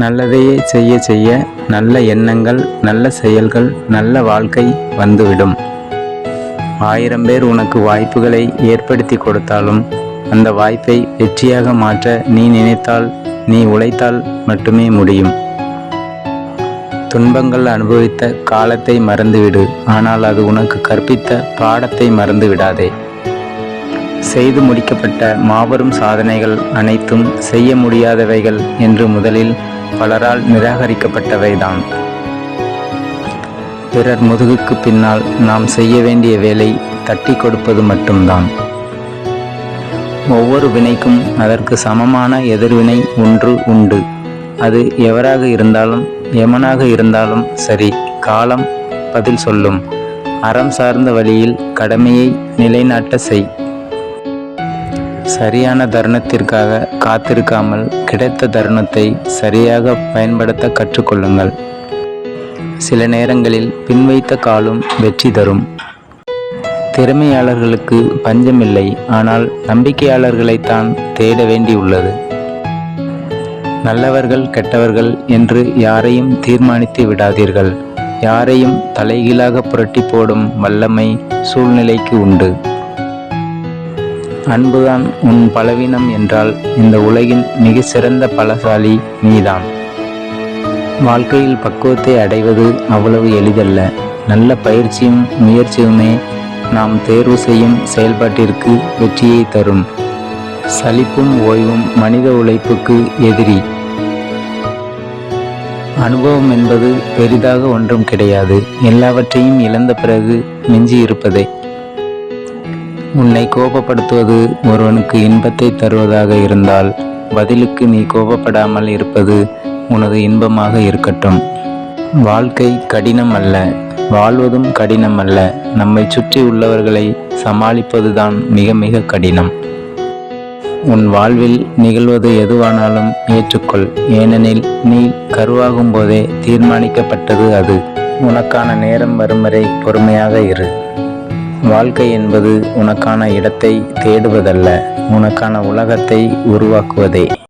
நல்லதையே செய்ய செய்ய நல்ல எண்ணங்கள், நல்ல செயல்கள், நல்ல வாழ்க்கை வந்துவிடும். 1000 பேர் உனக்கு வாய்ப்புகளை ஏற்படுத்தி கொடுத்தாலும் அந்த வாய்ப்பை வெற்றியாக மாற்ற நீ நினைத்தால், நீ உழைத்தால் மட்டுமே முடியும். துன்பங்கள் அனுபவித்த காலத்தை மறந்துவிடு, ஆனால் அது உனக்கு கற்பித்த பாடத்தை மறந்து விடாதே. செய்து முடிக்கப்பட்ட மாபெரும் சாதனைகள் அனைத்தும் செய்ய முடியாதவைகள் என்று முதலில் பலரால் நிராகரிக்கப்பட்டவைதான். பிறர் முதுகுக்கு பின்னால் நாம் செய்ய வேண்டிய வேலை தட்டி கொடுப்பது மட்டும்தான். ஒவ்வொரு வினைக்கும் அதற்கு சமமான எதிர்வினை ஒன்று உண்டு. அது எவராக இருந்தாலும், எமனாக இருந்தாலும் சரி, காலம் பதில் சொல்லும். அறம் சார்ந்த வழியில் கடமையை நிலைநாட்ட செய். சரியான தருணத்திற்காக காத்திருக்காமல் கிடைத்த தருணத்தை சரியாக பயன்படுத்த கற்றுக்கொள்ளுங்கள். சில நேரங்களில் பின்வைத்த காலும் வெற்றி தரும். திறமையாளர்களுக்கு பஞ்சமில்லை, ஆனால் நம்பிக்கையாளர்களைத்தான் தேட வேண்டியுள்ளது. நல்லவர்கள் கெட்டவர்கள் என்று யாரையும் தீர்மானித்து விடாதீர்கள். யாரையும் தலைகீழாக புரட்டி போடும் வல்லமை சூழ்நிலைக்கு உண்டு. அன்புதான் உன் பலவீனம் என்றால் இந்த உலகின் மிக சிறந்த பலசாலி நீதான். வாழ்க்கையில் பக்குவத்தை அடைவது அவ்வளவு எளிதல்ல. நல்ல பயிற்சியும் முயற்சியுமே நாம் தேர்வு செய்யும் செயல்பாட்டிற்கு வெற்றியை தரும். சலிப்பும் ஓய்வும் மனித உழைப்புக்கு எதிரி. அனுபவம் என்பது பெரிதாக ஒன்றும் கிடையாது. எல்லாவற்றையும் இழந்த பிறகு மிஞ்சி இருப்பதே. உன்னை கோபப்படுத்துவது ஒருவனுக்கு இன்பத்தை தருவதாக இருந்தால், பதிலுக்கு நீ கோபப்படாமல் இருப்பது உனது இன்பமாக இருக்கட்டும். வாழ்க்கை கடினம் அல்ல, வாழ்வதும் கடினம் அல்ல. நம்மை சுற்றி உள்ளவர்களை சமாளிப்பதுதான் மிக மிக கடினம். உன் வாழ்வில் நிகழ்வது எதுவானாலும் ஏற்றுக்கொள். ஏனெனில் நீ கருவாகும் போதே தீர்மானிக்கப்பட்டது அது. உனக்கான நேரம் வரும் வரை பொறுமையாக இரு. வாழ்க்கை என்பது உனக்கான இடத்தை தேடுவதல்ல, உனக்கான உலகத்தை உருவாக்குவதே.